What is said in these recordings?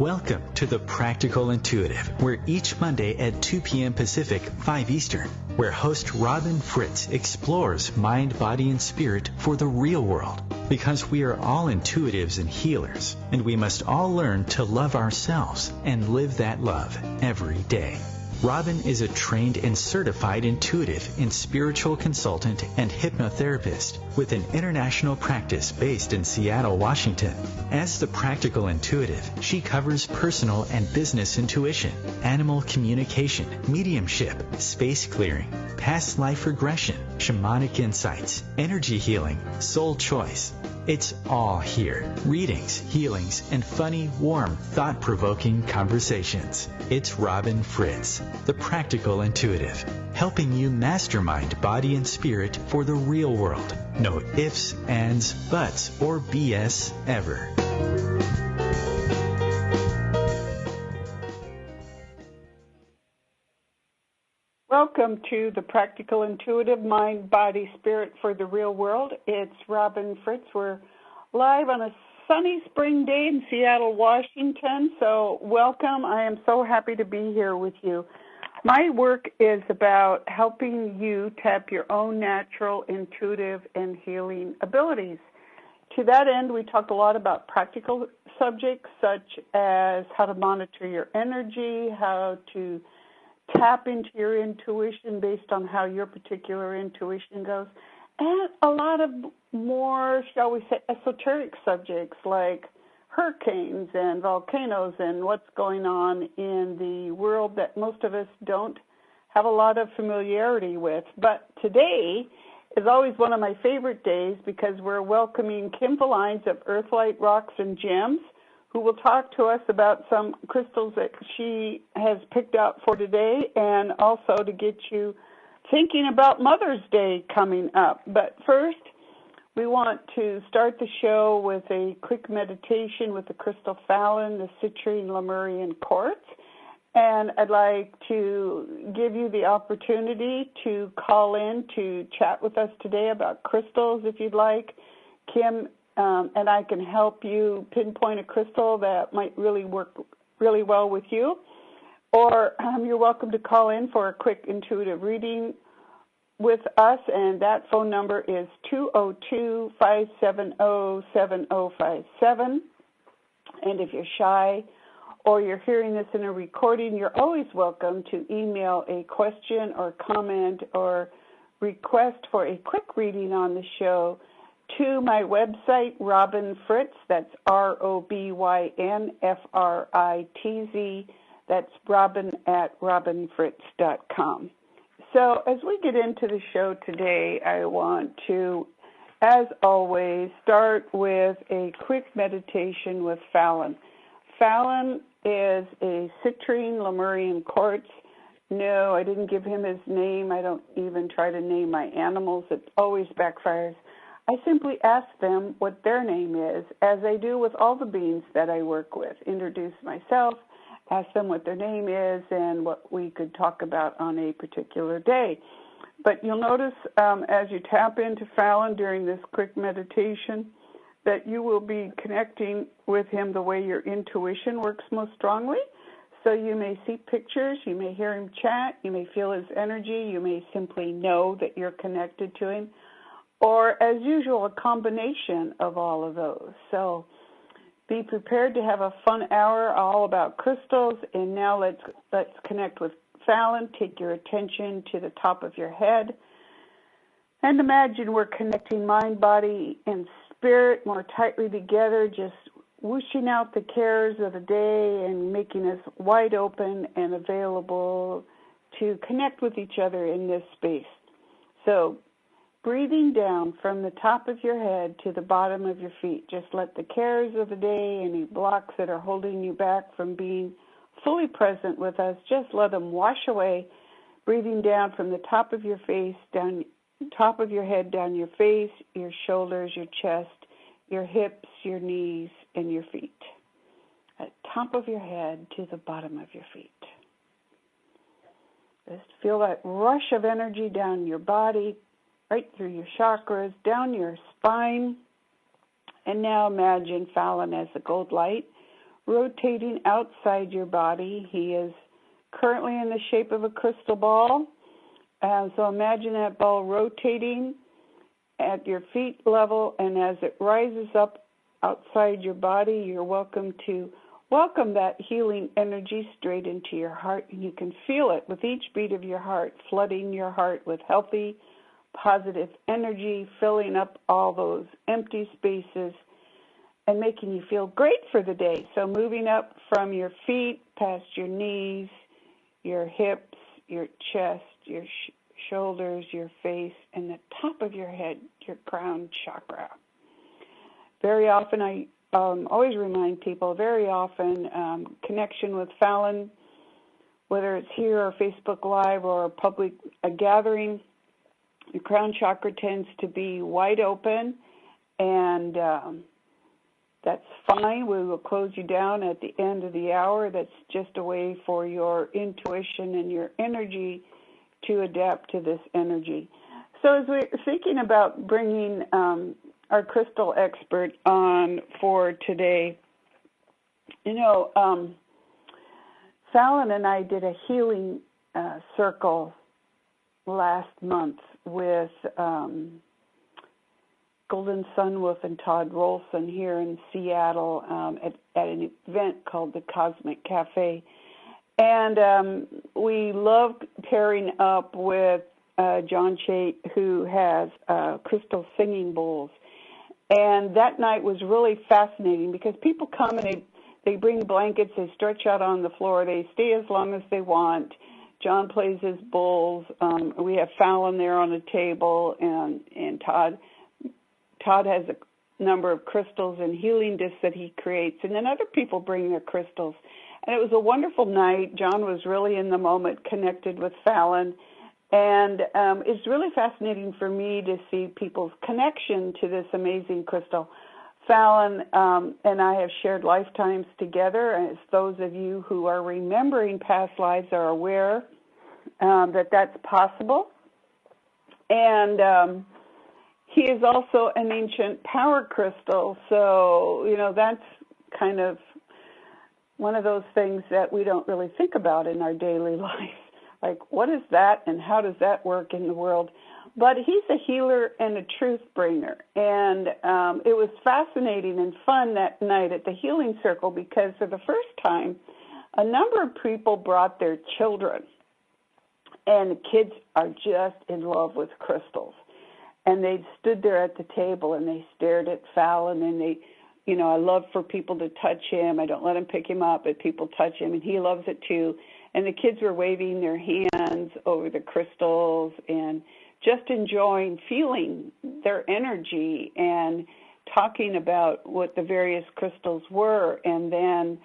Welcome to The Practical Intuitive, where each Monday at 2 p.m. Pacific, 5 Eastern, where host Robin Fritz explores mind, body, and spirit for the real world. Because we are all intuitives and healers, and we must all learn to love ourselves and live that love every day. Robin is a trained and certified intuitive and spiritual consultant and hypnotherapist with an international practice based in Seattle, Washington. As the Practical Intuitive, she covers personal and business intuition, animal communication, mediumship, space clearing, past life regression, shamanic insights, energy healing, soul choice. It's all here. Readings, healings, and funny, warm, thought-provoking conversations. It's Robin Fritz, the Practical Intuitive, helping you mastermind body and spirit for the real world. No ifs, ands, buts, or BS ever. Welcome to the Practical Intuitive Mind, Body, Spirit for the Real World. It's Robin Fritz. We're live on a sunny spring day in Seattle, Washington. So welcome. I am so happy to be here with you. My work is about helping you tap your own natural, intuitive, and healing abilities. To that end, we talk a lot about practical subjects such as how to monitor your energy, how to tap into your intuition based on how your particular intuition goes, and a lot of more, shall we say, esoteric subjects like hurricanes and volcanoes and what's going on in the world that most of us don't have a lot of familiarity with. But today is always one of my favorite days because we're welcoming Kim Villines of Earthlight Rocks and Gems, who will talk to us about some crystals that she has picked out for today, and also to get you thinking about Mother's Day coming up. But first, we want to start the show with a quick meditation with the crystal Fallon, the citrine Lemurian quartz. And I'd like to give you the opportunity to call in to chat with us today about crystals if you'd like. Kim and I can help you pinpoint a crystal that might really work really well with you. Or you're welcome to call in for a quick intuitive reading with us, and that phone number is 202-570-7057. And if you're shy or you're hearing this in a recording, you're always welcome to email a question or comment or request for a quick reading on the show to my website, Robin Fritz, that's ROBYNFRITZ, that's Robin at robinfritz.com. So as we get into the show today, I want to, as always, start with a quick meditation with Fallon. Fallon is a citrine Lemurian quartz. No, I didn't give him his name. I don't even try to name my animals. It always backfires. I simply ask them what their name is, as I do with all the beings that I work with. Introduce myself, ask them what their name is, and what we could talk about on a particular day. But you'll notice as you tap into Fallon during this quick meditation that you will be connecting with him the way your intuition works most strongly. So you may see pictures, you may hear him chat, you may feel his energy, you may simply know that you're connected to him, or, as usual, a combination of all of those. So be prepared to have a fun hour all about crystals. And now let's connect with Fallon. Take your attention to the top of your head. And imagine we're connecting mind, body, and spirit more tightly together, just whooshing out the cares of the day and making us wide open and available to connect with each other in this space. So breathing down from the top of your head to the bottom of your feet. Just let the cares of the day, any blocks that are holding you back from being fully present with us, just let them wash away. Breathing down from the top of your face, down top of your head, down your face, your shoulders, your chest, your hips, your knees, and your feet. At top of your head to the bottom of your feet. Just feel that rush of energy down your body, right through your chakras, down your spine. And now imagine Fallon as a gold light rotating outside your body. He is currently in the shape of a crystal ball. So imagine that ball rotating at your feet level, and as it rises up outside your body, you're welcome to welcome that healing energy straight into your heart, and you can feel it with each beat of your heart, flooding your heart with healthy, positive energy, filling up all those empty spaces and making you feel great for the day. So moving up from your feet, past your knees, your hips, your chest, your shoulders, your face, and the top of your head, your crown chakra. Very often, I always remind people, very often, connection with Fallon, whether it's here or Facebook Live or a gathering, your crown chakra tends to be wide open, and that's fine. We will close you down at the end of the hour. That's just a way for your intuition and your energy to adapt to this energy. So as we're thinking about bringing our crystal expert on for today, Fallon and I did a healing circle last month with Golden Sunwolf and Todd Rolson here in Seattle at an event called the Cosmic Cafe. And we love pairing up with John Chait, who has crystal singing bowls. And that night was really fascinating because people come and they bring blankets, they stretch out on the floor, they stay as long as they want. John plays his bowls. We have Fallon there on the table, and Todd has a number of crystals and healing discs that he creates, and then other people bring their crystals. And it was a wonderful night. John was really in the moment, connected with Fallon, and it's really fascinating for me to see people's connection to this amazing crystal. Fallon and I have shared lifetimes together, as those of you who are remembering past lives are aware that that's possible. And he is also an ancient power crystal, so, that's kind of one of those things that we don't really think about in our daily life. Like, what is that and how does that work in the world? But he's a healer and a truth bringer. And it was fascinating and fun that night at the Healing Circle because for the first time, a number of people brought their children. And the kids are just in love with crystals. And they stood there at the table and they stared at Fallon and they, I love for people to touch him. I don't let him pick him up, but people touch him and he loves it too. And the kids were waving their hands over the crystals and just enjoying, feeling their energy and talking about what the various crystals were, and then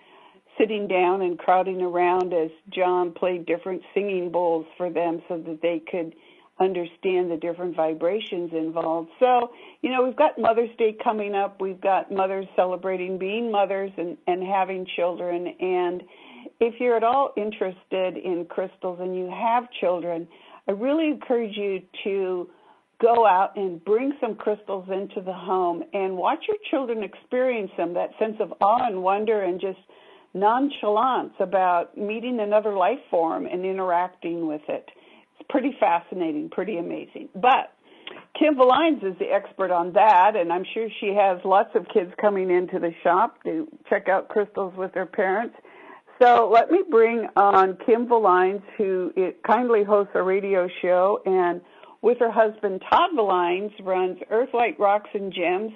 sitting down and crowding around as John played different singing bowls for them so that they could understand the different vibrations involved. So, we've got Mother's Day coming up. We've got mothers celebrating being mothers and having children. And if you're at all interested in crystals and you have children, I really encourage you to go out and bring some crystals into the home and watch your children experience them, that sense of awe and wonder and just nonchalance about meeting another life form and interacting with it. It's pretty fascinating, pretty amazing. But Kim Villines is the expert on that, and I'm sure she has lots of kids coming into the shop to check out crystals with their parents. So let me bring on Kim Villines, who kindly hosts a radio show, and with her husband Todd Villines runs Earthlight Rocks and Gems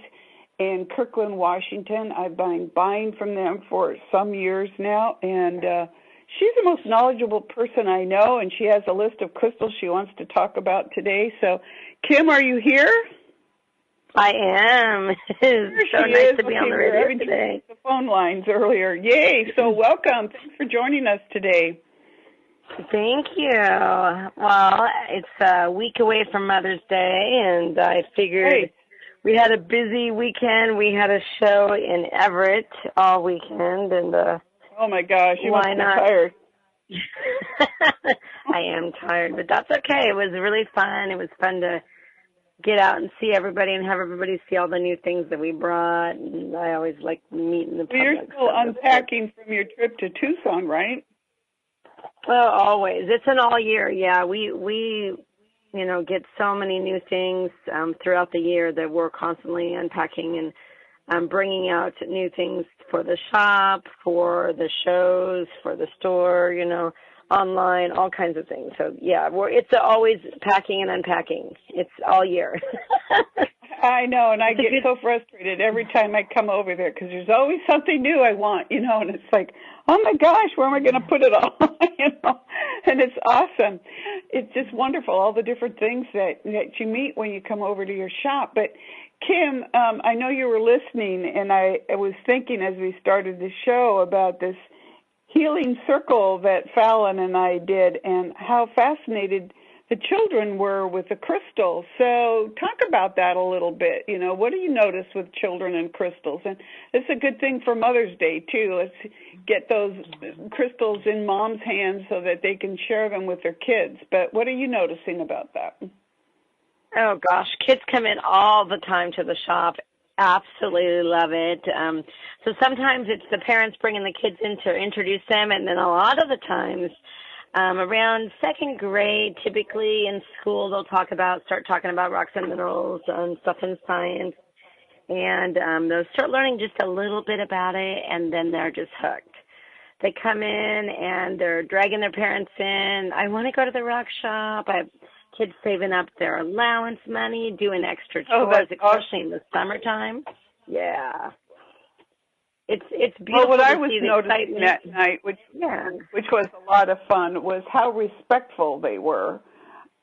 in Kirkland, Washington. I've been buying from them for some years now, and she's the most knowledgeable person I know, and she has a list of crystals she wants to talk about today. So, Kim, are you here? I am. It's so nice to be on the radio today. The phone lines earlier. Yay. So welcome. Thanks for joining us today. Thank you. Well, it's a week away from Mother's Day, and I figured we had a busy weekend. We had a show in Everett all weekend, and oh my gosh, you must be tired. I am tired, but that's okay. It was really fun. It was fun to get out and see everybody and have everybody see all the new things that we brought. And I always like meeting the public. You're still unpacking from your trip to Tucson, right? Well, always. It's an all year. Yeah, we get so many new things throughout the year that we're constantly unpacking and bringing out new things for the shop, for the shows, for the store, online, all kinds of things. So, yeah, it's always packing and unpacking. It's all year. I know, and I get so frustrated every time I come over there because there's always something new I want, and it's like, oh, my gosh, where am I going to put it all, And it's awesome. It's just wonderful, all the different things that you meet when you come over to your shop. But, Kim, I know you were listening, and I was thinking as we started the show about this healing circle that Fallon and I did and how fascinated the children were with the crystals. So talk about that a little bit. What do you notice with children and crystals? And it's a good thing for Mother's Day, too. Let's get those crystals in mom's hands so that they can share them with their kids. But what are you noticing about that? Oh, gosh. Kids come in all the time to the shop. Absolutely love it. So sometimes it's the parents bringing the kids in to introduce them, and then a lot of the times around second grade, typically in school, they'll start talking about rocks and minerals and stuff in science, and they'll start learning just a little bit about it, and then they're just hooked. They come in, and they're dragging their parents in. I want to go to the rock shop. I have kids saving up their allowance money, doing extra chores, especially in the summertime. Yeah. It's beautiful. Well, what I to was see noticing that night, which was a lot of fun, was how respectful they were.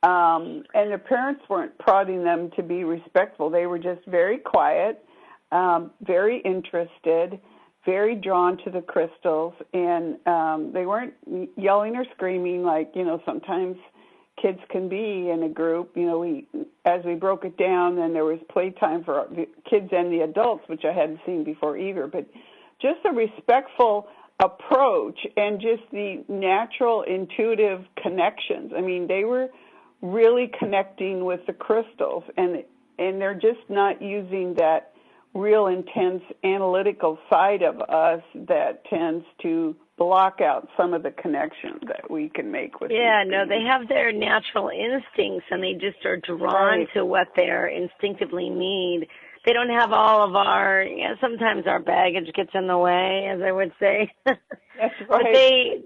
And their parents weren't prodding them to be respectful. They were just very quiet, very interested, very drawn to the crystals, and they weren't yelling or screaming like, sometimes kids can be in a group. As we broke it down, then there was playtime for the kids and the adults, which I hadn't seen before either. But just a respectful approach and just the natural, intuitive connections. I mean, they were really connecting with the crystals, and they're just not using that real intense analytical side of us that tends to block out some of the connections that we can make with they have their natural instincts, and they just are drawn to what they instinctively need. They don't have all of our, sometimes our baggage gets in the way, as I would say. That's But right.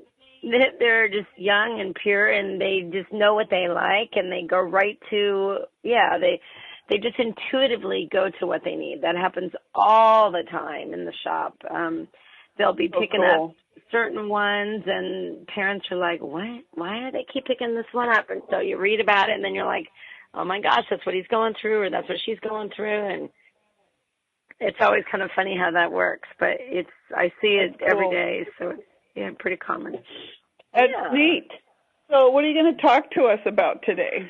they're just young and pure, and they just know what they like, and they go right to, they just intuitively go to what they need. That happens all the time in the shop. They'll be picking up certain ones, and parents are like, what? Why do they keep picking this one up? And so you read about it, and then you're like, oh, my gosh, that's what he's going through, or that's what she's going through. And it's always kind of funny how that works, but I see it every day, so it's pretty common. That's neat. So what are you going to talk to us about today?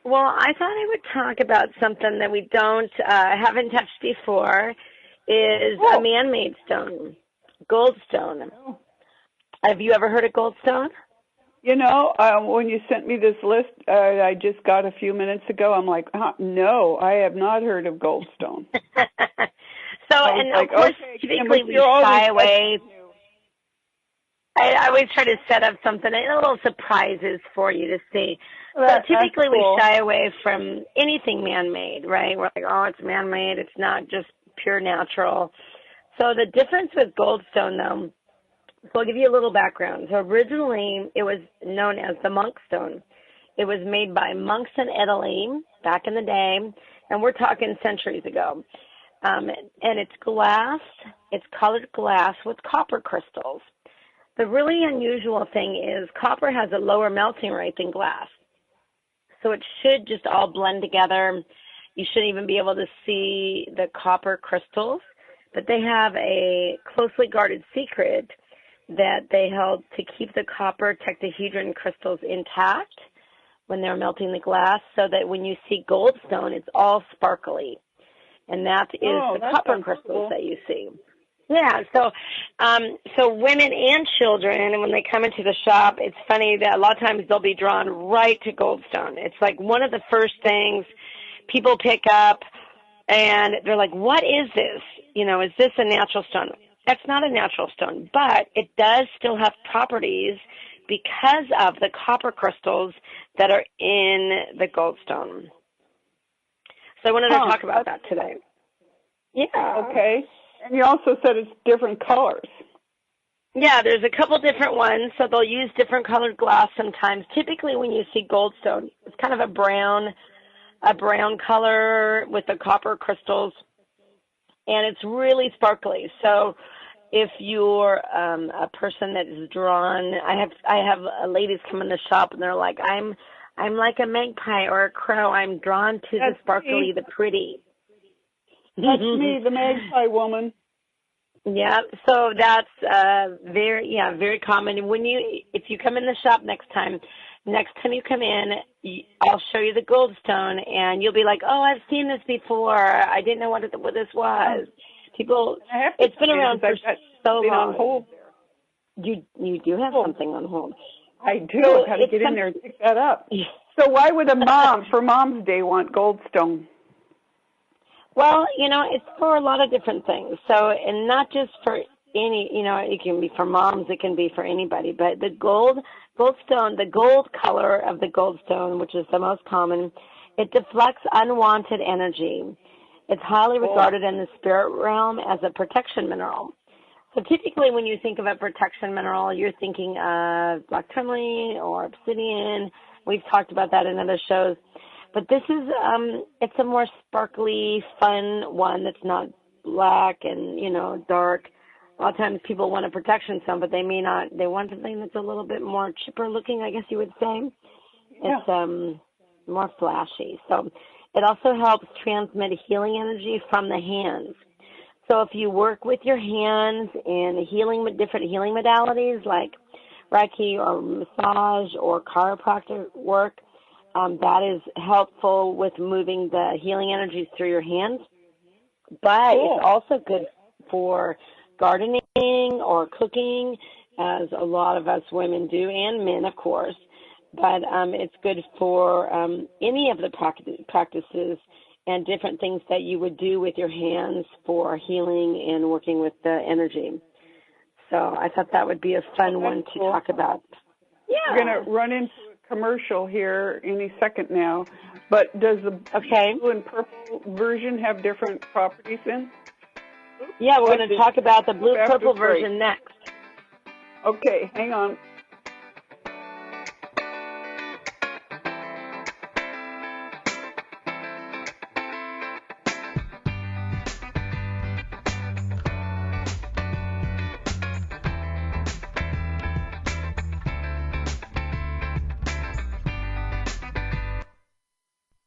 Well, I thought I would talk about something that we haven't touched before, is a man-made stone, goldstone. Oh. Have you ever heard of goldstone? When you sent me this list, I just got a few minutes ago, I'm like, no, I have not heard of goldstone. Of course, typically we shy away. I always try to set up something, little surprises for you to see. So typically we shy away from anything man-made, right? We're like, oh, it's man-made. It's not just pure natural. So the difference with goldstone, though, so I'll give you a little background. So originally it was known as the monk stone. It was made by monks in Italy back in the day, and we're talking centuries ago. And it's glass. It's colored glass with copper crystals. The really unusual thing is copper has a lower melting rate than glass. So it should just all blend together. You shouldn't even be able to see the copper crystals, but they have a closely guarded secret that they held to keep the copper tetrahedron crystals intact when they're melting the glass, so that when you see goldstone, it's all sparkly. And that is the copper crystals that you see. Yeah, so women and children, when they come into the shop, it's funny that a lot of times they'll be drawn right to goldstone. It's like one of the first things people pick up, and they're like, what is this? Is this a natural stone? That's not a natural stone, but it does still have properties because of the copper crystals that are in the goldstone. So I wanted to talk about that today. Yeah. Okay. And you also said it's different colors. Yeah, there's a couple different ones, so they'll use different colored glass sometimes. Typically when you see goldstone, it's kind of a brown color with the copper crystals, and it's really sparkly. So if you're a person that is drawn, I have ladies come in the shop and they're like, I'm like a magpie or a crow. I'm drawn to the sparkly, the pretty. That's me, the magpie woman. Yeah, so that's very common. And if you come in the shop next time you come in, I'll show you the goldstone, and you'll be like, oh, I've seen this before. I didn't know what this was. People, it's been around for so long. On hold there. You do have something on hold. I do. I've got to get in there and pick that up. So why would a mom, for Mom's Day, want goldstone? Well, it's for a lot of different things. So, and not just for any, it can be for moms, it can be for anybody. But the goldstone, the gold color of the goldstone, which is the most common, it deflects unwanted energy. It's highly regarded in the spirit realm as a protection mineral. So typically when you think of a protection mineral, you're thinking of black tourmaline or obsidian. We've talked about that in other shows. But this is, it's a more sparkly, fun one that's not black and, dark. A lot of times people want a protection stone, but they may not. They want something that's a little bit more chipper looking, I guess you would say. Yeah. It's more flashy. So it also helps transmit healing energy from the hands. So if you work with your hands in different healing modalities like Reiki or massage or chiropractic work, that is helpful with moving the healing energies through your hands. But it's also good for gardening or cooking, as a lot of us women do, and men, of course. But it's good for any of the practices and different things that you would do with your hands for healing and working with the energy. So I thought that would be a fun one to talk about. Yeah. We're going to run into a commercial here any second now, but does the blue and purple version have different properties in? Yeah, we're going to talk about the blue-purple version next. Okay, hang on.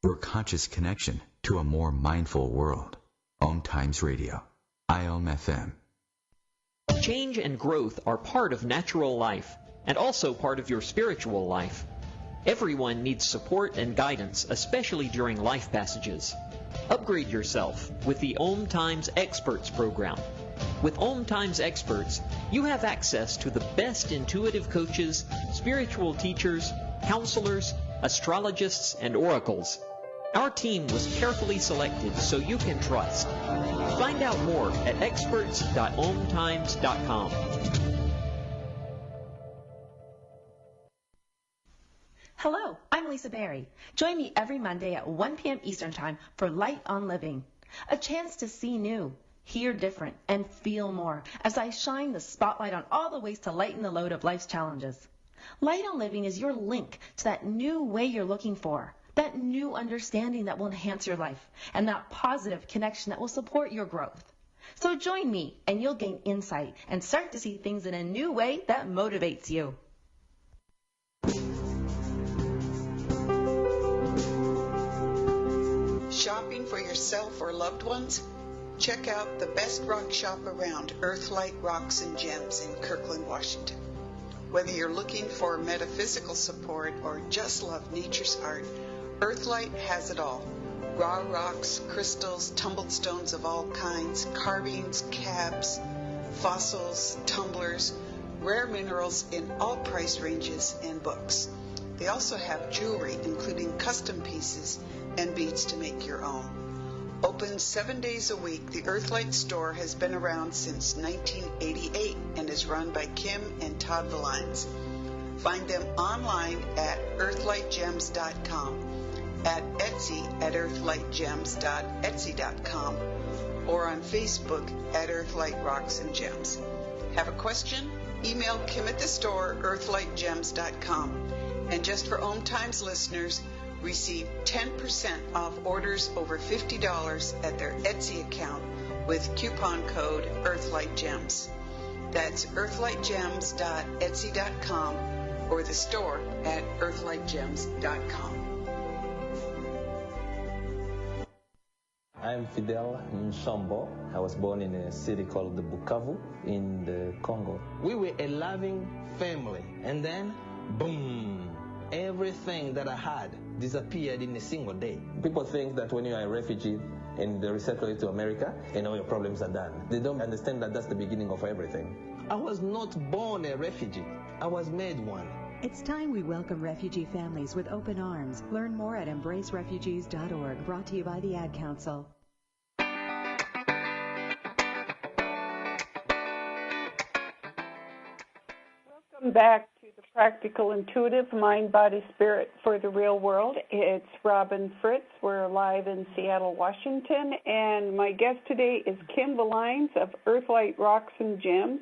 Your conscious connection to a more mindful world. OMTimes Radio. IOM-FM. Change and growth are part of natural life and also part of your spiritual life. Everyone needs support and guidance, especially during life passages. Upgrade yourself with the OMTimes Experts program. With OMTimes Experts, you have access to the best intuitive coaches, spiritual teachers, counselors, astrologists, and oracles. Our team was carefully selected so you can trust. Find out more at experts.omtimes.com. Hello, I'm Lisa Berry. Join me every Monday at 1 p.m. Eastern Time for Light on Living, a chance to see new, hear different, and feel more as I shine the spotlight on all the ways to lighten the load of life's challenges. Light on Living is your link to that new way you're looking for, that new understanding that will enhance your life, and that positive connection that will support your growth. So join me and you'll gain insight and start to see things in a new way that motivates you. Shopping for yourself or loved ones? Check out the best rock shop around, Earthlight Rocks and Gems in Kirkland, Washington. Whether you're looking for metaphysical support or just love nature's art, Earthlight has it all. Raw rocks, crystals, tumbled stones of all kinds, carvings, cabs, fossils, tumblers, rare minerals in all price ranges, and books. They also have jewelry, including custom pieces and beads to make your own. Open 7 days a week, the Earthlight store has been around since 1988 and is run by Kim and Todd Villines. Find them online at earthlightgems.com, at Etsy at earthlightgems.etsy.com, or on Facebook at Earthlight Rocks and Gems. Have a question? Email Kim at the store, earthlightgems.com. And just for OMTimes listeners, receive 10% off orders over $50 at their Etsy account with coupon code EarthlightGems. That's earthlightgems.etsy.com or the store at earthlightgems.com. I'm Fidel Nsombo. I was born in a city called the Bukavu in the Congo. We were a loving family, and then, boom, everything that I had disappeared in a single day. People think that when you are a refugee and they resettle you to America, and all your problems are done. They don't understand that that's the beginning of everything. I was not born a refugee. I was made one. It's time we welcome refugee families with open arms. Learn more at embracerefugees.org, brought to you by the Ad Council. Welcome back to the Practical Intuitive Mind, Body, Spirit for the Real World. It's Robin Fritz. We're live in Seattle, Washington, and my guest today is Kim Villines of Earthlight Rocks and Gems,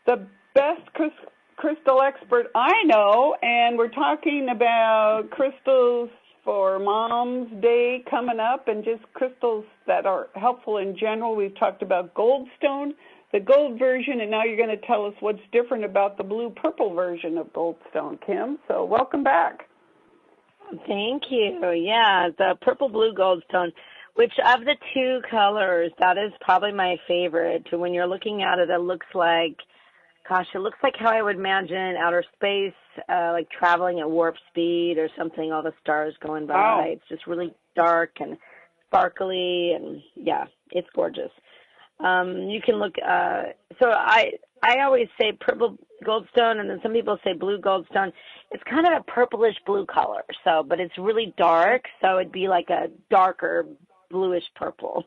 the best crystal expert I know, and we're talking about crystals for Mom's Day coming up and just crystals that are helpful in general. We've talked about goldstone, the gold version, and now you're going to tell us what's different about the blue-purple version of goldstone, Kim. So welcome back. Thank you. Yeah, the purple-blue goldstone, which of the two colors, that is probably my favorite. When you're looking at it, it looks like, gosh, it looks like how I would imagine outer space, like traveling at warp speed or something, all the stars going by. Wow. It's just really dark and sparkly, and yeah, it's gorgeous. You can look, so I always say purple goldstone, and then some people say blue goldstone. It's kind of a purplish blue color, so, but it's really dark, so it'd be like a darker bluish purple.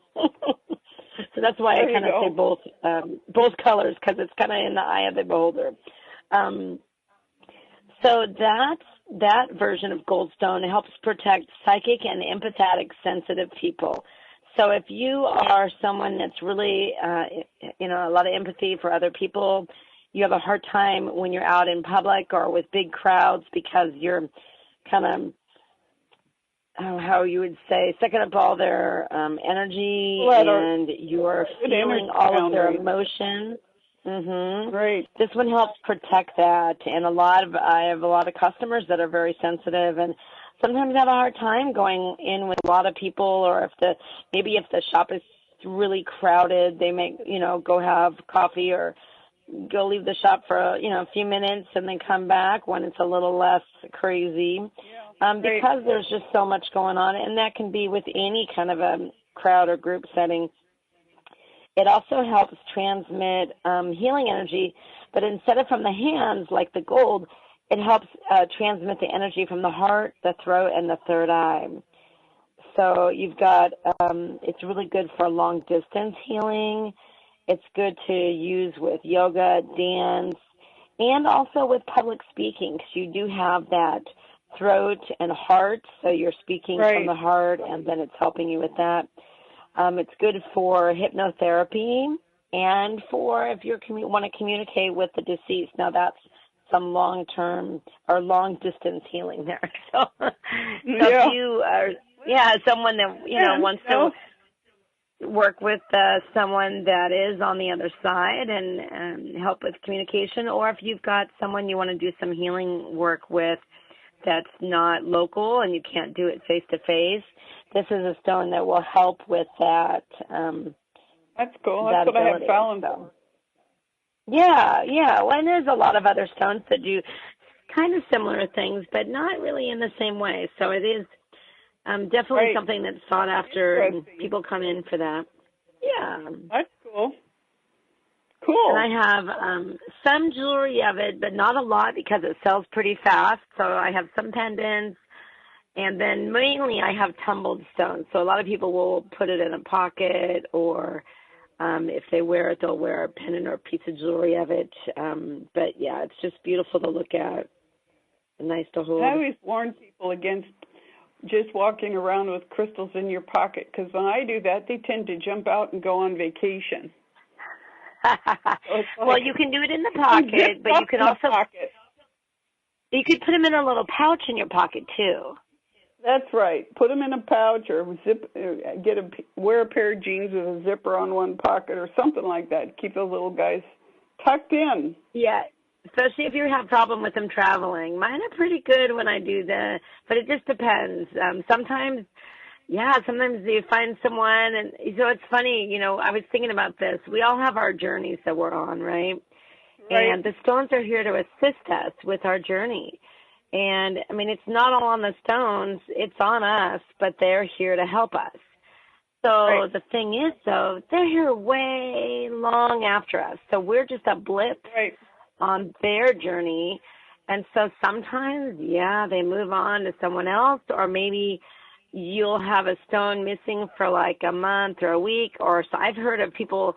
So that's why I kind of say both colors, because it's kind of in the eye of the beholder. So that version of goldstone helps protect psychic and empathetic sensitive people. So if you are someone that's really, a lot of empathy for other people, you have a hard time when you're out in public or with big crowds because you're kind of, how you would say, sucking up all their energy, and you're feeling all of their emotions. Mm-hmm. Right. This one helps protect that, and I have a lot of customers that are very sensitive, and sometimes have a hard time going in with a lot of people, or if the shop is really crowded, they may, go have coffee or go leave the shop for a few minutes and then come back when it's a little less crazy. Because there's just so much going on, and that can be with any kind of a crowd or group setting. It also helps transmit healing energy, but instead of from the hands like the gold, it helps transmit the energy from the heart, the throat, and the third eye. So you've got, it's really good for long distance healing. It's good to use with yoga, dance, and also with public speaking, because you do have that throat and heart, so you're speaking from the heart, and then it's helping you with that. It's good for hypnotherapy and for if you want to communicate with the deceased. Now that's some long-term or long-distance healing there. So, if you are, someone that wants to work with someone that is on the other side and help with communication, or if you've got someone you want to do some healing work with that's not local and you can't do it face-to-face, this is a stone that will help with that. That's cool. That's what I have found. So. Yeah. Well, and there's a lot of other stones that do kind of similar things, but not really in the same way. So it is definitely something that's sought after, and people come in for that. Yeah. That's cool. Cool. And I have some jewelry of it, but not a lot because it sells pretty fast. So I have some pendants, and then mainly I have tumbled stones. So a lot of people will put it in a pocket, or if they wear it, they'll wear a pendant or a piece of jewelry of it. But, yeah, it's just beautiful to look at and nice to hold. I always warn people against just walking around with crystals in your pocket, because when I do that, they tend to jump out and go on vacation. Well, you can do it in the pocket, but you can also you could put them in a little pouch in your pocket too. That's right. Put them in a pouch, or wear a pair of jeans with a zipper on one pocket, or something like that. Keep those little guys tucked in. Yeah, especially if you have a problem with them traveling. Mine are pretty good when I do that, but it just depends. Sometimes you find someone, and so it's funny, I was thinking about this. We all have our journeys that we're on, right? And the stones are here to assist us with our journey. And, I mean, it's not all on the stones. It's on us, but they're here to help us. So the thing is, though, they're here way long after us. So we're just a blip on their journey. And so sometimes, they move on to someone else, or maybe you'll have a stone missing for like a month or a week, or so I've heard of people,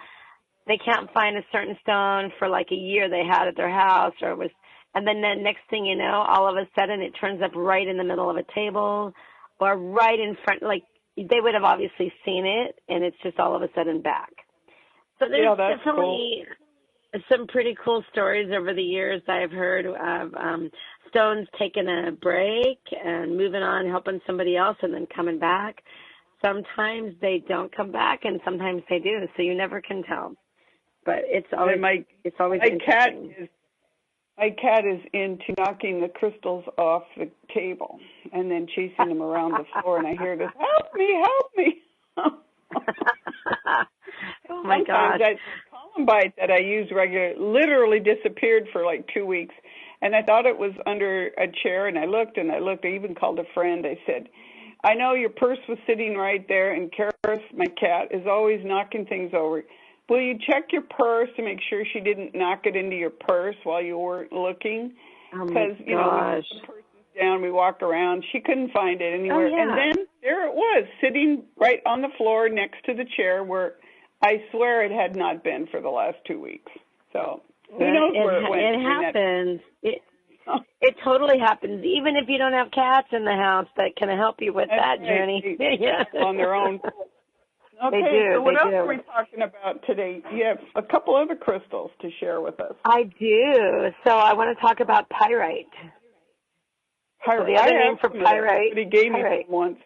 they can't find a certain stone for like a year they had at their house, and then the next thing you know, all of a sudden it turns up right in the middle of a table, or right in front, like they would have obviously seen it, and it's just all of a sudden back. So there's definitely some pretty cool stories over the years I've heard of stones taking a break and moving on, helping somebody else, and then coming back. Sometimes they don't come back, and sometimes they do, so you never can tell. But it's always interesting. My cat is into knocking the crystals off the table and then chasing them around the floor, and I hear this, "Help me, help me." Oh, my gosh. That columbite that I use regularly literally disappeared for like 2 weeks. And I thought it was under a chair, and I looked. I even called a friend. I said, "I know your purse was sitting right there, and Karis, my cat, is always knocking things over. Will you check your purse to make sure she didn't knock it into your purse while you weren't looking?" Because, when the purse is down, we walk around. She couldn't find it anywhere. And then there it was, sitting right on the floor next to the chair, where I swear it had not been for the last 2 weeks. So who knows where it went? It happens. It totally happens. Even if you don't have cats in the house that can help you with that journey. On their own. Okay, they do. So what else are we talking about today? You have a couple other crystals to share with us. I do. So I want to talk about pyrite. So the other name for pyrite. But he gave me some once.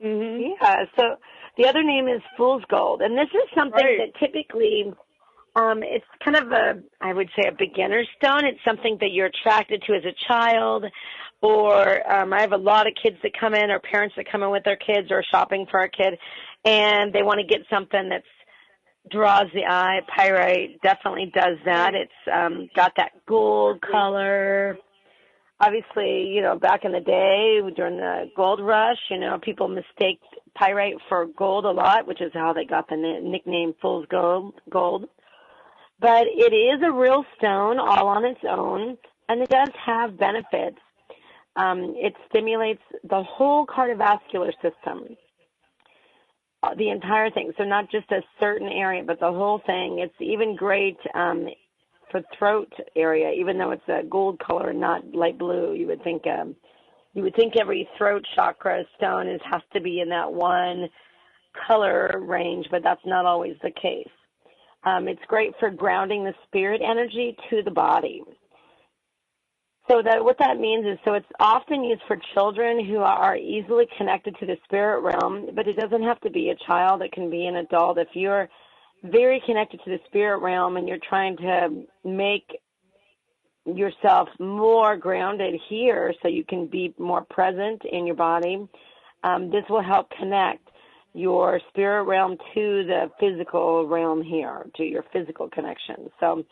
Mm-hmm. Yeah. So the other name is fool's gold, and this is something that typically. It's kind of I would say a beginner stone. It's something that you're attracted to as a child, or I have a lot of kids that come in, or parents that come in with their kids, or shopping for a kid, and they want to get something that draws the eye. Pyrite definitely does that. It's got that gold color. Obviously, back in the day during the gold rush, people mistake pyrite for gold a lot, which is how they got the nickname fool's gold. But it is a real stone all on its own, and it does have benefits. It stimulates the whole cardiovascular system, the entire thing. So not just a certain area, but the whole thing. It's even great for throat area, even though it's a gold color, not light blue. You would think every throat chakra stone has to be in that one color range, but that's not always the case. It's great for grounding the spirit energy to the body. So what that means is, it's often used for children who are easily connected to the spirit realm, but it doesn't have to be a child. It can be an adult. If you're very connected to the spirit realm and you're trying to make yourself more grounded here so you can be more present in your body, this will help connect your spirit realm to the physical realm here, to your physical connection. So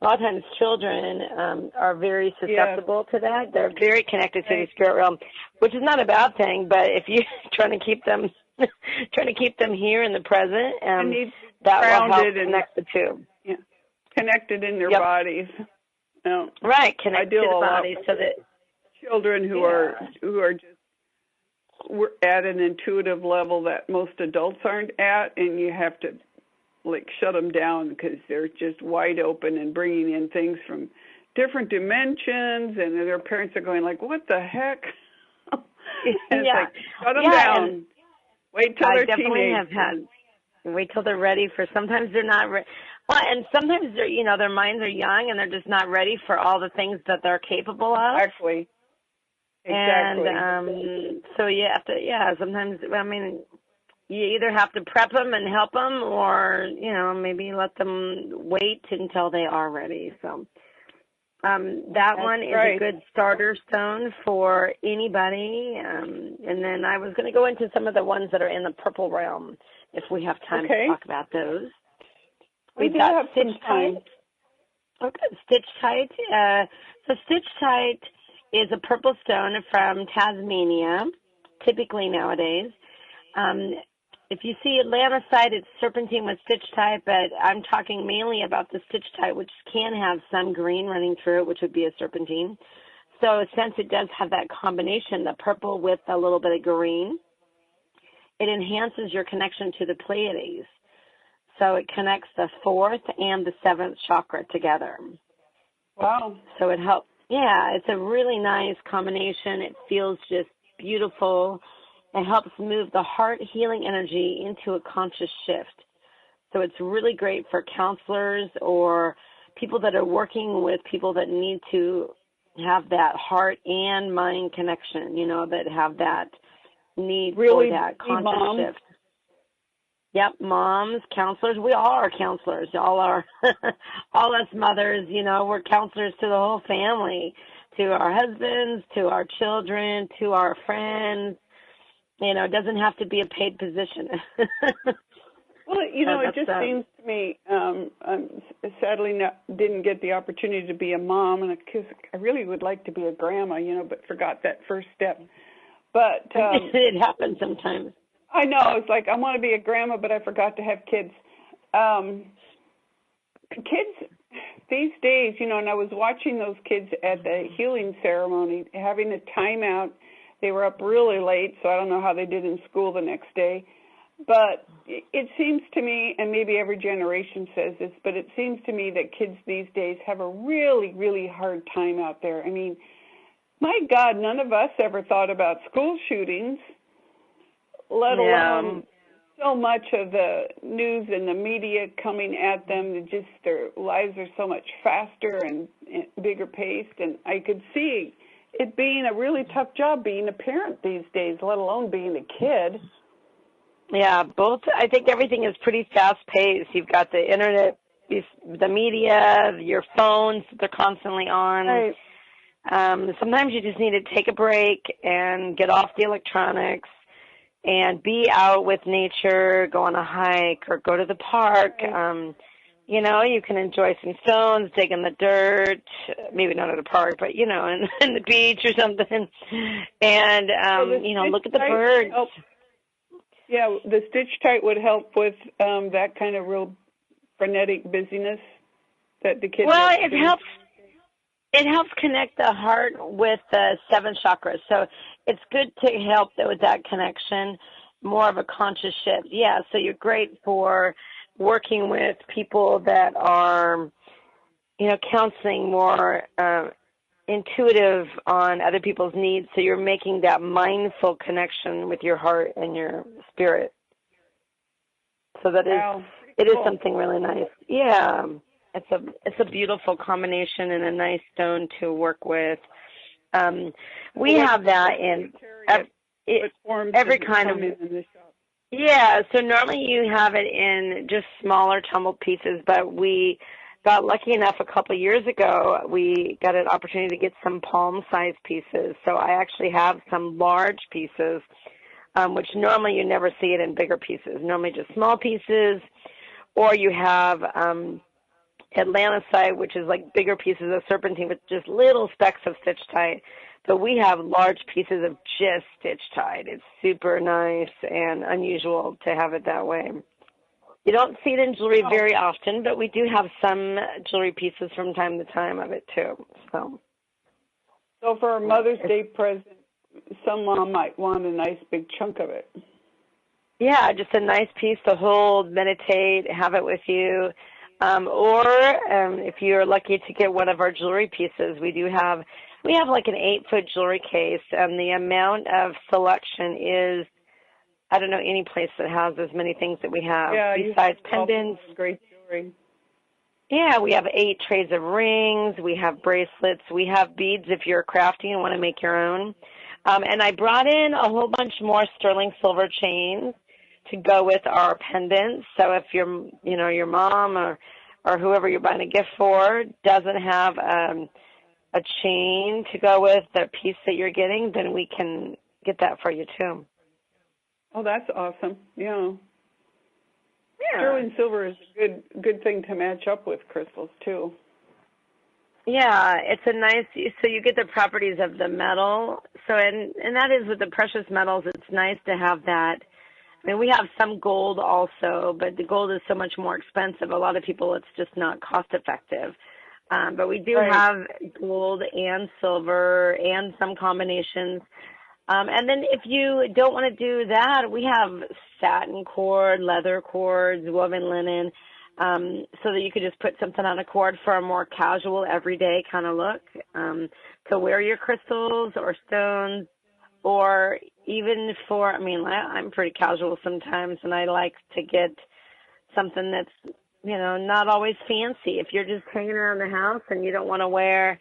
a lot of times children are very susceptible to that. They're very connected to the spirit realm, which is not a bad thing, but if you're trying to keep them here in the present, that will help connect the two. Yeah. connected in their Yep. bodies. Right, connect to the a body lot so that children who are just we're at an intuitive level that most adults aren't at, and you have to like shut them down because they're just wide open and bringing in things from different dimensions, and their parents are going like, "What the heck?" And it's like, shut them down. Wait till they're definitely teenagers. have had. Wait till they're ready for. Sometimes they're not. Well, and sometimes they're, their minds are young and they're just not ready for all the things that they're capable of. Exactly. And so you have to, sometimes, I mean, you either have to prep them and help them or, maybe let them wait until they are ready. So that one is a good starter stone for anybody. And then I was going to go into some of the ones that are in the purple realm if we have time to talk about those. We do have some time. Oh, good. Stitch Tight. So Stitch Tight is a purple stone from Tasmania, typically nowadays. If you see Atlanticite, it's serpentine with Stitch Tight, but I'm talking mainly about the Stitch Tight, which can have some green running through it, which would be a serpentine. So since it does have that combination, the purple with a little bit of green, it enhances your connection to the Pleiades. So it connects the 4th and the 7th chakra together. Wow. So it helps. Yeah, it's a really nice combination. It feels just beautiful. It helps move the heart healing energy into a conscious shift. So it's really great for counselors or people that are working with people that need to have that heart and mind connection, that have that need for that conscious shift. Yep, moms, counselors. We all are counselors. All us mothers, we're counselors to the whole family, to our husbands, to our children, to our friends. It doesn't have to be a paid position. Well, it just seems to me, sadly didn't get the opportunity to be a mom, and because I really would like to be a grandma, but forgot that first step. But it happens sometimes. I know. It's like I want to be a grandma, but I forgot to have kids. Kids these days, and I was watching those kids at the healing ceremony, having a timeout. They were up really late, so I don't know how they did in school the next day. But it seems to me, and maybe every generation says this, but it seems to me that kids these days have a really, really hard time out there. I mean, my God, none of us ever thought about school shootings, let alone so much of the news and the media coming at them. Just their lives are so much faster and bigger paced, and I could see it being a really tough job being a parent these days, let alone being a kid. Yeah, both. I think everything is pretty fast-paced. You've got the internet, the media, your phones, they're constantly on. Right. Sometimes you just need to take a break and get off the electronics and be out with nature, go on a hike or go to the park. Right. You can enjoy some stones, dig in the dirt, maybe not at a park, but, in the beach or something. And, look at the birds. Yeah, the Stitch Tight would help with that kind of real frenetic busyness that the kids Well, it helps. It helps connect the heart with the 7 chakras. So it's good to help with that connection, more of a conscious shift. Yeah, so you're great for working with people that are, counseling more intuitive on other people's needs. So you're making that mindful connection with your heart and your spirit. So that it is something really nice. Yeah. It's a beautiful combination and a nice stone to work with. We have that in every kind of. Yeah, so normally you have it in just smaller tumbled pieces, but we got lucky enough a couple of years ago, we got an opportunity to get some palm-sized pieces. So I actually have some large pieces, which normally you never see it in bigger pieces, normally just small pieces, or you have Atlanticite, which is like bigger pieces of serpentine with just little specks of Stitch Tight. But we have large pieces of just Stitch Tight. It's super nice and unusual to have it that way. You don't see it in jewelry very often, but we do have some jewelry pieces from time to time of it too. So for a Mother's Day present, some mom might want a nice big chunk of it. Yeah, just a nice piece to hold, meditate, have it with you. Or if you're lucky to get one of our jewelry pieces, we have like an 8-foot jewelry case, and the amount of selection is, I don't know any place that has as many things that we have. Besides pendants. Great jewelry. Yeah, we have 8 trays of rings. We have bracelets. We have beads if you're crafty and want to make your own. And I brought in a whole bunch more sterling silver chains to go with our pendants. So if your mom or whoever you're buying a gift for doesn't have a chain to go with the piece that you're getting, then we can get that for you too. Oh, that's awesome. Yeah. Sterling silver is a good thing to match up with crystals too. Yeah, it's a nice, so you get the properties of the metal. So, and that is with the precious metals, it's nice to have that. I mean, we have some gold also, but the gold is so much more expensive. A lot of people, it's just not cost effective. But we do have gold and silver and some combinations. And then if you don't want to do that, we have satin cord, leather cords, woven linen, so that you could just put something on a cord for a more casual, everyday kind of look, to wear your crystals or stones, or even for, I'm pretty casual sometimes, and I like to get something that's, not always fancy. If you're just hanging around the house and you don't want to wear,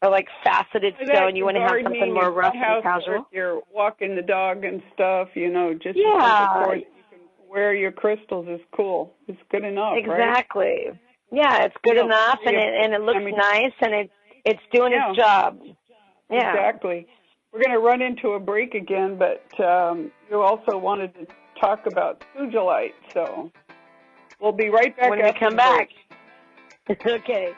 a like faceted stone, you want to have something more rough and casual. You're walking the dog and stuff, just of course you can wear your crystals is cool. It's good enough, exactly. Right? Yeah, it's good enough, and it looks nice, and it's doing its job. Yeah. Exactly. We're going to run into a break again, but you also wanted to talk about Sujolite, so we'll be right back when we come back. Okay.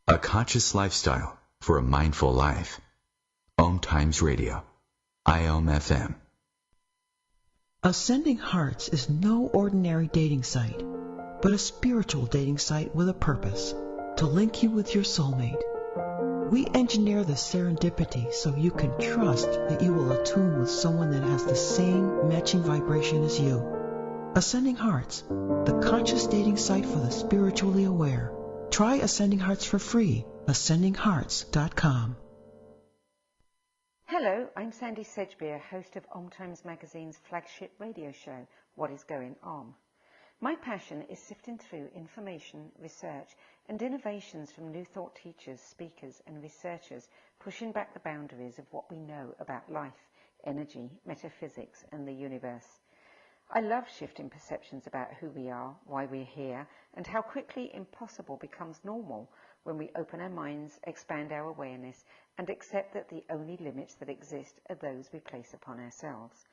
A conscious lifestyle for a mindful life. OMTimes Radio. IOM FM. Ascending Hearts is no ordinary dating site, but a spiritual dating site with a purpose, to link you with your soulmate. We engineer the serendipity so you can trust that you will attune with someone that has the same matching vibration as you. Ascending Hearts, the conscious dating site for the spiritually aware. Try Ascending Hearts for free. AscendingHearts.com. Hello, I'm Sandy Sedgbeer, host of OMTimes Magazine's flagship radio show, What is Going On? My passion is sifting through information, research, and innovations from New Thought teachers, speakers, and researchers pushing back the boundaries of what we know about life, energy, metaphysics, and the universe. I love shifting perceptions about who we are, why we're here, and how quickly impossible becomes normal when we open our minds, expand our awareness, and accept that the only limits that exist are those we place upon ourselves.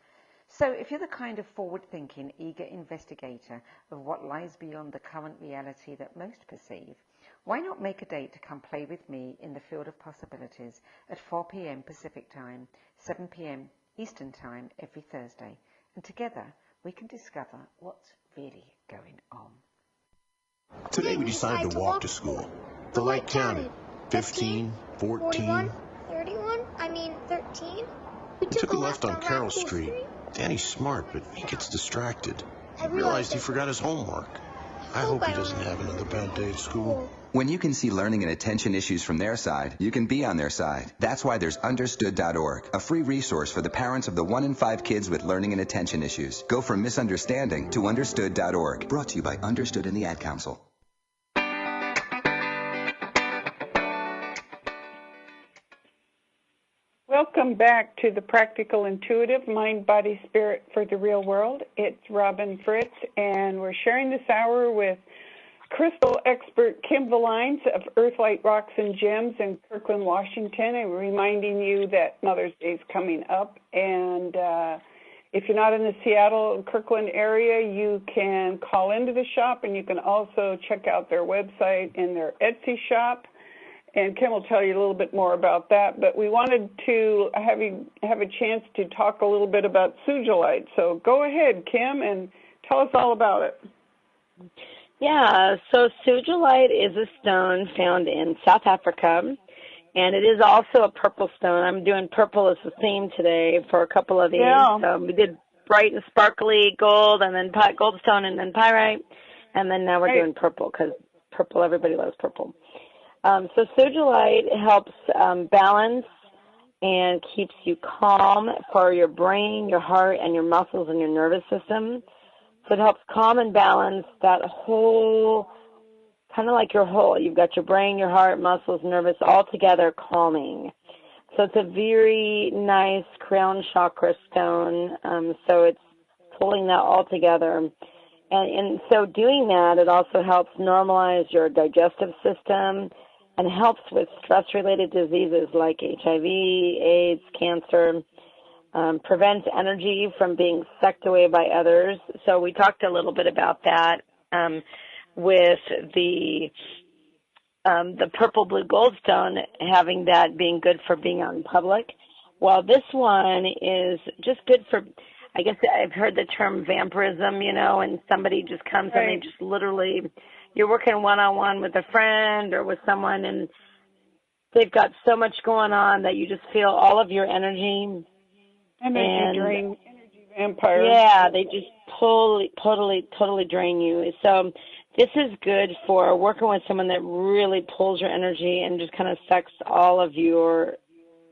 So if you're the kind of forward-thinking, eager investigator of what lies beyond the current reality that most perceive, why not make a date to come play with me in the field of possibilities at 4 p.m. Pacific Time, 7 p.m. Eastern Time every Thursday, and together we can discover what's really going on. Today we decided to walk to school. The light counted. 15, 14. 31? 13? We took a left on Carroll Street. Danny's smart, but he gets distracted. He realized he forgot his homework. I hope he doesn't have another bad day at school. When you can see learning and attention issues from their side, you can be on their side. That's why there's Understood.org, a free resource for the parents of the 1 in 5 kids with learning and attention issues. Go from misunderstanding to Understood.org. Brought to you by Understood and the Ad Council. Welcome back to the Practical Intuitive Mind, Body, Spirit for the Real World. It's Robin Fritz, and we're sharing this hour with crystal expert Kim Villines of Earthlight Rocks and Gems in Kirkland, Washington. I'm reminding you that Mother's Day is coming up, and if you're not in the Seattle, Kirkland area, you can call into the shop, and you can also check out their website and their Etsy shop. And Kim will tell you a little bit more about that. But we wanted to have a chance to talk a little bit about sugilite. So go ahead, Kim, and tell us all about it. Yeah, so sugilite is a stone found in South Africa, and it is also a purple stone. I'm doing purple as the theme today for a couple of these. Yeah. We did bright and sparkly gold, and then goldstone, and then pyrite, and then now we're doing purple because purple, everybody loves purple. So sugilite helps balance and keeps you calm for your brain, your heart, and your muscles and your nervous system. So it helps calm and balance that whole, kind of like your whole. You've got your brain, your heart, muscles, nervous, all together calming. So it's a very nice crown chakra stone. So it's pulling that all together. And so doing that, it also helps normalize your digestive system and helps with stress-related diseases like HIV, AIDS, cancer, prevents energy from being sucked away by others. So we talked a little bit about that with the purple blue goldstone, having that being good for being out in public. Well, this one is just good for, I guess I've heard the term vampirism, and somebody just comes and they just literally, you're working one-on-one with a friend or with someone, and they've got so much going on that you just feel all of your energy. Energy vampires. Yeah, they just totally drain you. So this is good for working with someone that really pulls your energy and just kind of sucks all of your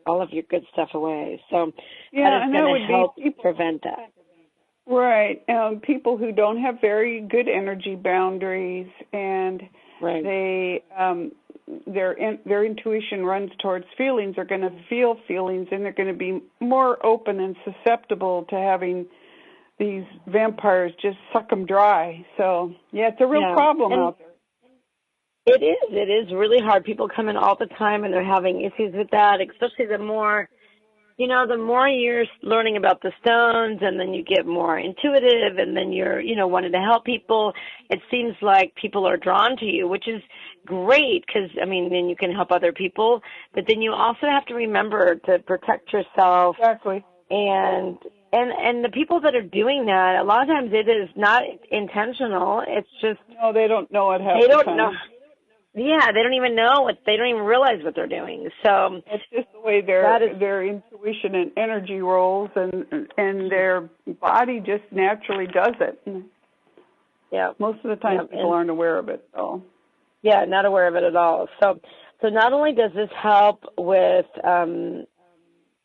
good stuff away. So that is going to help prevent that. Right. People who don't have very good energy boundaries, and they their intuition runs towards feelings, are going to feel feelings, and they're going to be more open and susceptible to having these vampires just suck them dry. So, yeah, it's a real problem out there. It is really hard. People come in all the time, and they're having issues with that, especially the more you're learning about the stones, and then you get more intuitive, and then you're, wanting to help people, it seems like people are drawn to you, which is great because, then you can help other people, but then you also have to remember to protect yourself. Exactly. And the people that are doing that, a lot of times it is not intentional. It's just... No, they don't know it half the time. They don't know. Yeah, they don't even they don't even realize what they're doing. So it's just the way their intuition and energy rolls, and their body just naturally does it. Yeah. Most of the time people aren't aware of it at all. Yeah, not aware of it at all. So not only does this help with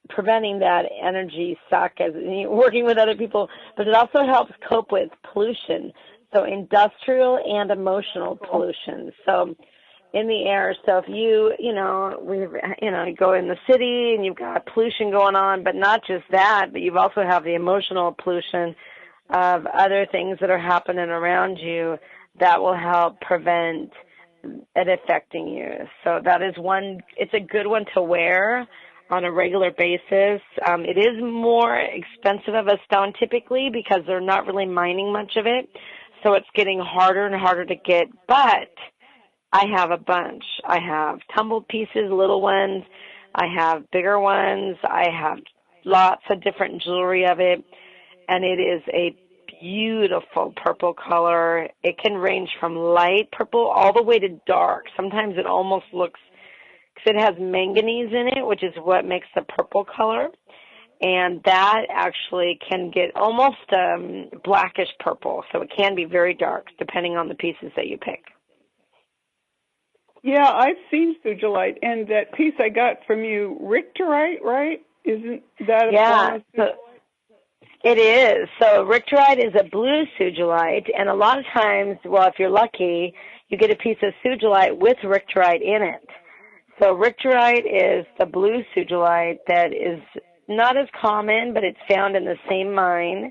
preventing that energy suck as working with other people, but it also helps cope with pollution. So industrial and emotional pollution. So in the air. So if you go in the city and you've got pollution going on, but not just that, but you've also have the emotional pollution of other things that are happening around you that will help prevent it affecting you. So that is it's a good one to wear on a regular basis. It is more expensive of a stone typically because they're not really mining much of it. So it's getting harder and harder to get, but I have a bunch. I have tumbled pieces, little ones. I have bigger ones. I have lots of different jewelry of it, and it is a beautiful purple color. It can range from light purple all the way to dark. Sometimes it almost looks, because it has manganese in it, which is what makes the purple color. And that actually can get almost blackish purple, so it can be very dark depending on the pieces that you pick. Yeah, I've seen sugilite, and that piece I got from you, Richterite, right? Isn't that a form of sugilite? It is. So Richterite is a blue sugilite, and a lot of times, well, if you're lucky, you get a piece of sugilite with Richterite in it. So Richterite is the blue sugilite that is not as common, but it's found in the same mine.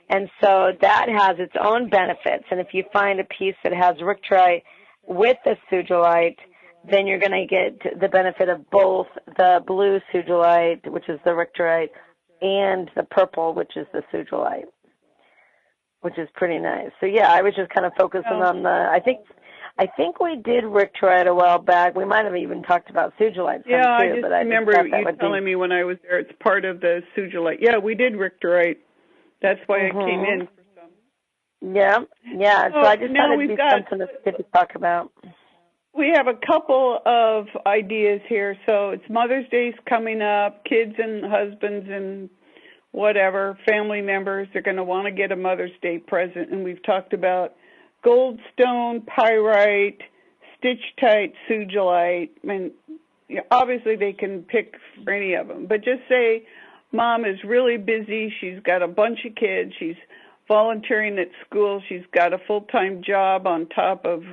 And so that has its own benefits. And if you find a piece that has rictorite with the sugilite, then you're going to get the benefit of both the blue sugilite, which is the rictorite, and the purple, which is the sugilite, which is pretty nice. So yeah, I was just kind of focusing on the, I think we did rictorite a while back. We might have even talked about sugilite. Yeah, too, I just but remember you telling me when I was there, it's part of the sugilite. Yeah, we did rictorite. That's why I came in for some. Yeah. So I just thought it'd be something that's good to talk about. We have a couple of ideas here. So it's Mother's Day's coming up. Kids and husbands and whatever, family members, they're going to want to get a Mother's Day present. And we've talked about goldstone, pyrite, stitch-tight sugilite. I mean, obviously they can pick for any of them. But just say Mom is really busy. She's got a bunch of kids. She's volunteering at school. She's got a full-time job on top of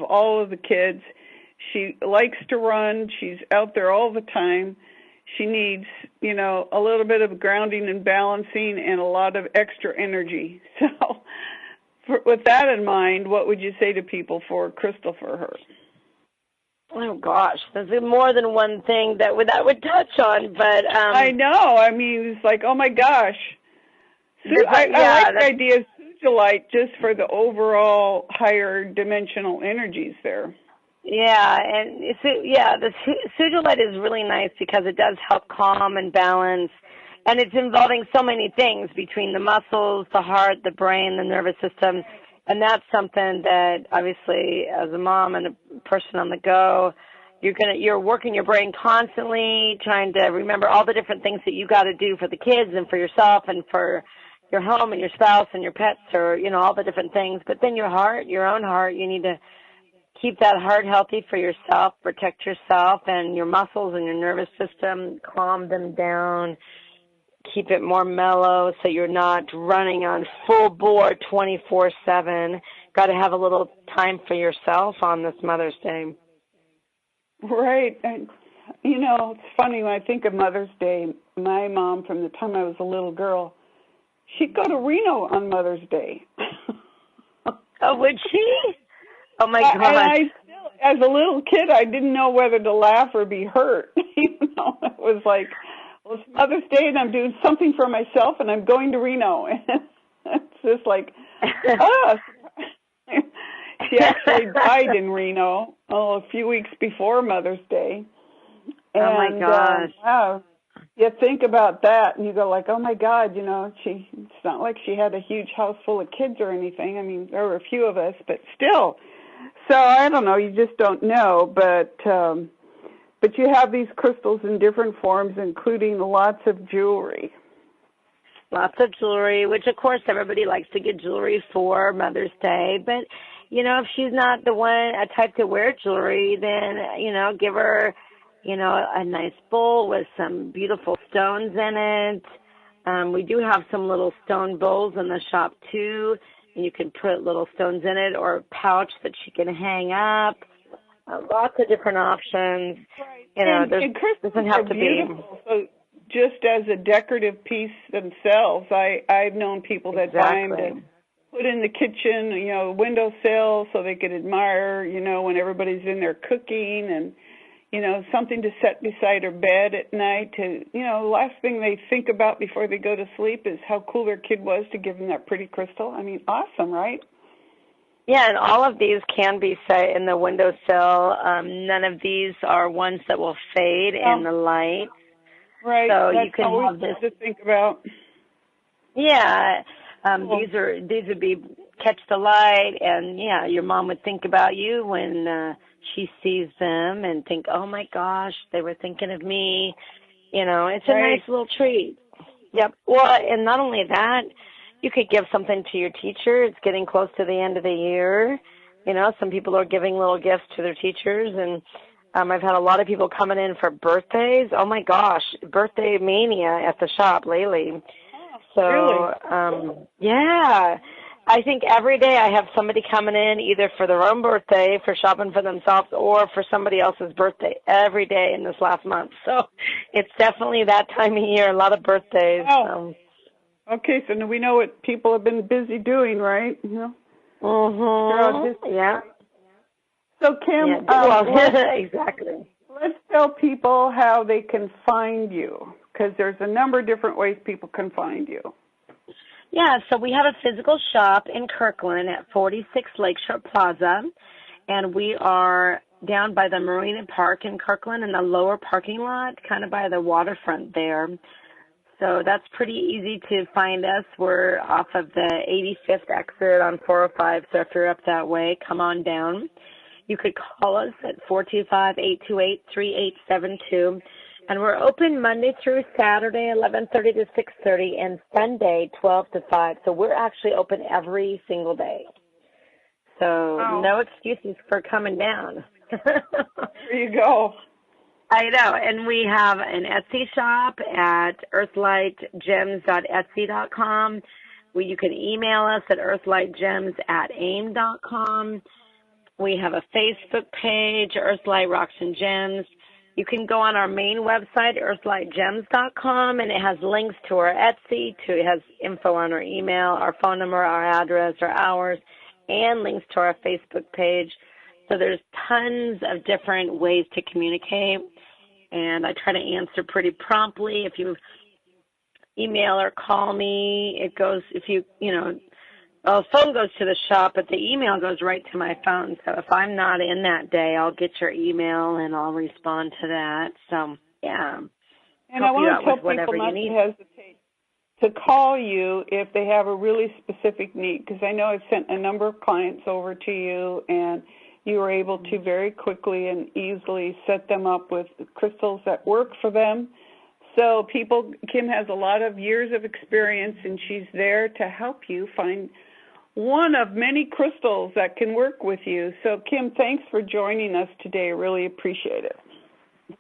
all of the kids. She likes to run. She's out there all the time. She needs, a little bit of grounding and balancing and a lot of extra energy. So with that in mind, what would you say to people for a crystal for her? Oh, gosh. There's more than one thing that would touch on, but... I know. I mean, it's like, oh, my gosh. I like the idea of sugilite just for the overall higher dimensional energies there. Yeah, and the sugilite is really nice because it does help calm and balance, and it's involving so many things between the muscles, the heart, the brain, the nervous system, and that's something that obviously as a mom and a person on the go, you're working your brain constantly, trying to remember all the different things that you got to do for the kids and for yourself and for your home and your spouse and your pets, or all the different things. But then your heart, your own heart, you need to keep that heart healthy for yourself, protect yourself and your muscles and your nervous system, calm them down, keep it more mellow so you're not running on full bore 24/7. Got to have a little time for yourself on this Mother's Day. Right. And, it's funny when I think of Mother's Day, my mom, from the time I was a little girl, she'd go to Reno on Mother's Day. Oh, would she? Oh, my God. I still, as a little kid, I didn't know whether to laugh or be hurt. It was like, well, it's Mother's Day, and I'm doing something for myself, and I'm going to Reno. It's just like, She actually died in Reno a few weeks before Mother's Day. And, oh, my gosh. Wow. You think about that, and you go like, oh, my God, it's not like she had a huge house full of kids or anything. I mean, there were a few of us, but still. So I don't know. You just don't know. But you have these crystals in different forms, including lots of jewelry. Lots of jewelry, which, of course, everybody likes to get jewelry for Mother's Day. But, if she's not a type to wear jewelry, then, give her, a nice bowl with some beautiful stones in it. We do have some little stone bowls in the shop, too. And you can put little stones in it, or a pouch that she can hang up. Lots of different options. Right. And crystals doesn't have are to beautiful. So just as a decorative piece themselves, I've known people that buy them to put in the kitchen, windowsill, so they could admire, when everybody's in there cooking, and something to set beside her bed at night to, the last thing they think about before they go to sleep is how cool their kid was to give them that pretty crystal. I mean, awesome, right? Yeah, and all of these can be set in the windowsill. None of these are ones that will fade in the light. Right. So that's you can always have this to think about. Yeah. Cool. These would be catch the light, and your mom would think about you when she sees them and think, oh my gosh, they were thinking of me. It's a nice little treat. Yep. Well, and not only that, you could give something to your teacher. It's getting close to the end of the year. Some people are giving little gifts to their teachers, and I've had a lot of people coming in for birthdays. Oh my gosh, birthday mania at the shop lately. So, really? Yeah. I think every day I have somebody coming in either for their own birthday, for shopping for themselves, or for somebody else's birthday every day in this last month. So it's definitely that time of year, a lot of birthdays. Oh. Okay, so now we know what people have been busy doing, right? Yeah. Yeah. So, Kim, exactly. Let's tell people how they can find you, because there's a number of different ways people can find you. Yeah, so we have a physical shop in Kirkland at 46 Lakeshore Plaza, and we are down by the Marina Park in Kirkland in the lower parking lot, kind of by the waterfront there. So that's pretty easy to find us. We're off of the 85th exit on 405, so if you're up that way, come on down. You could call us at 425-828-3872. And we're open Monday through Saturday, 11:30 to 6:30, and Sunday, 12 to 5. So we're actually open every single day. So no excuses for coming down. There you go. I know. And we have an Etsy shop at earthlightgems.etsy.com. You can email us at earthlightgems@aim.com. We have a Facebook page, Earthlight Rocks and Gems. You can go on our main website, earthlightgems.com, and it has links to our Etsy, it has info on our email, our phone number, our address, our hours, and links to our Facebook page. So there's tons of different ways to communicate, and I try to answer pretty promptly. If you email or call me, it goes, phone goes to the shop, but the email goes right to my phone. So if I'm not in that day, I'll get your email and I'll respond to that. So, yeah. And I want to tell people not to hesitate to call you if they have a really specific need, because I know I've sent a number of clients over to you, and you were able to very quickly and easily set them up with crystals that work for them. So Kim has a lot of years of experience, and she's there to help you find one of many crystals that can work with you. So, Kim, thanks for joining us today. I really appreciate it.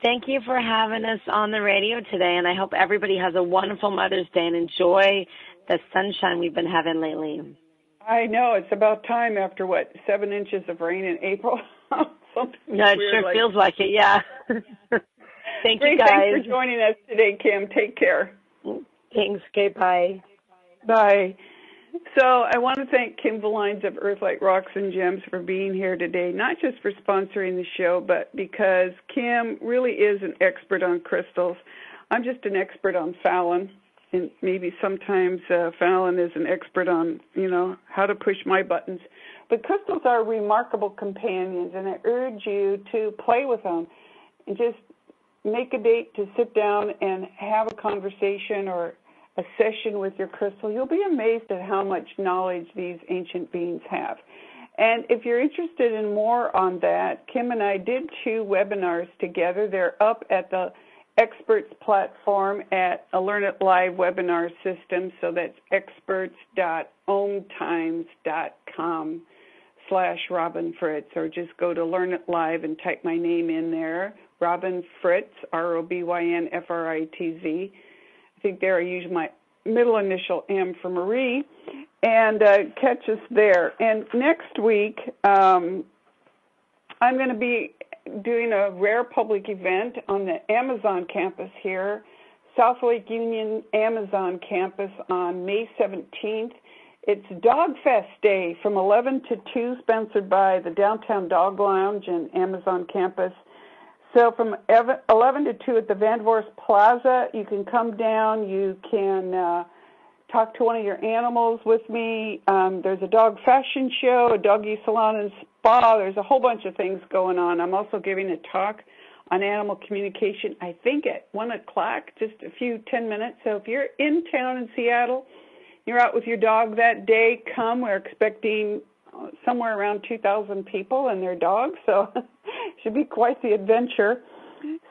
Thank you for having us on the radio today, and I hope everybody has a wonderful Mother's Day and enjoy the sunshine we've been having lately. I know. It's about time after, 7 inches of rain in April? Yeah, it sure feels like it, yeah. Thank you, guys. Thanks for joining us today, Kim. Take care. Thanks. Okay, bye. Bye. So I want to thank Kim Villines of Earthlight Rocks and Gems for being here today, not just for sponsoring the show, but because Kim really is an expert on crystals. I'm just an expert on Fallon, and maybe sometimes Fallon is an expert on, how to push my buttons. But crystals are remarkable companions, and I urge you to play with them and just make a date to sit down and have a conversation or a session with your crystal. You'll be amazed at how much knowledge these ancient beings have. And if you're interested in more on that, Kim and I did 2 webinars together. They're up at the Experts platform at a Learn It Live webinar system. So that's experts.omtimes.com/Robin Fritz, or just go to Learn It Live and type my name in there, Robin Fritz, ROBYNFRITZ. I think there I use my middle initial M for Marie, and catch us there. And next week, I'm going to be doing a rare public event on the Amazon campus here, South Lake Union Amazon campus on May 17th. It's Dog Fest Day from 11 to 2, sponsored by the Downtown Dog Lounge and Amazon campus. So from 11 to 2 at the Van Voorst Plaza, you can come down. You can talk to one of your animals with me. There's a dog fashion show, a doggy salon and spa. There's a whole bunch of things going on. I'm also giving a talk on animal communication, I think at 1 o'clock, just a few 10 minutes. So if you're in town in Seattle, you're out with your dog that day, come. We're expecting somewhere around 2,000 people and their dogs, so it should be quite the adventure.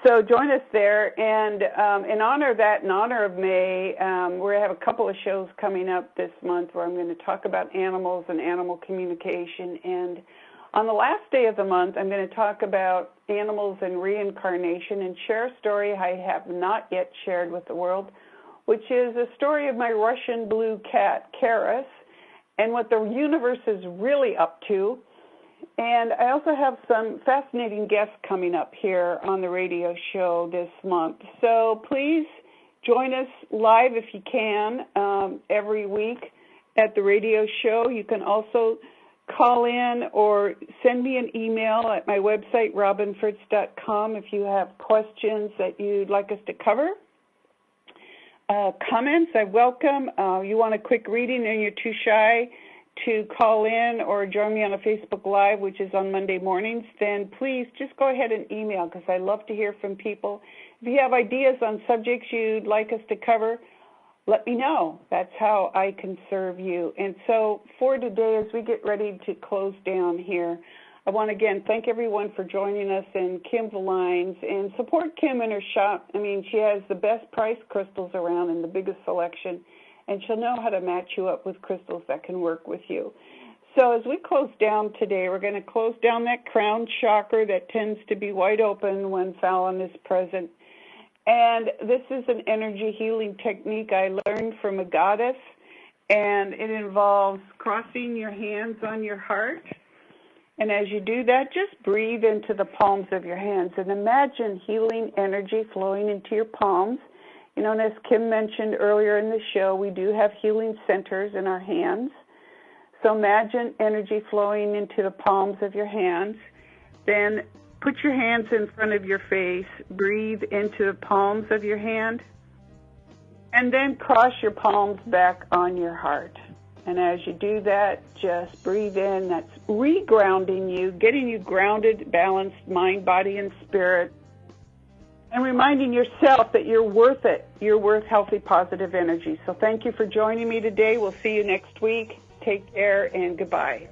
So join us there. And in honor of that, in honor of May, we have a couple of shows coming up this month where I'm going to talk about animals and animal communication. And on the last day of the month, I'm going to talk about animals and reincarnation and share a story I have not yet shared with the world, which is a story of my Russian blue cat, Karis, and what the universe is really up to. And I also have some fascinating guests coming up here on the radio show this month. So please join us live if you can every week at the radio show. You can also call in or send me an email at my website, robinfritz.com, if you have questions that you'd like us to cover. Comments, I welcome. You want a quick reading and you're too shy to call in or join me on a Facebook Live, which is on Monday mornings, then please just go ahead and email, because I love to hear from people. If you have ideas on subjects you'd like us to cover, let me know. That's how I can serve you. And so for today, as we get ready to close down here, I want to again thank everyone for joining us, and Kim Villines, and support Kim in her shop. I mean, she has the best price crystals around and the biggest selection, and she'll know how to match you up with crystals that can work with you. So as we close down today, we're going to close down that crown chakra that tends to be wide open when Fallon is present. And this is an energy healing technique I learned from a goddess, and it involves crossing your hands on your heart. And as you do that, just breathe into the palms of your hands and imagine healing energy flowing into your palms. You know, and as Kim mentioned earlier in the show, we do have healing centers in our hands. So imagine energy flowing into the palms of your hands. Then put your hands in front of your face, breathe into the palms of your hand, and then cross your palms back on your heart. And as you do that, just breathe in. That's regrounding you, getting you grounded, balanced, mind, body, and spirit, and reminding yourself that you're worth it. You're worth healthy, positive energy. So thank you for joining me today. We'll see you next week. Take care and goodbye.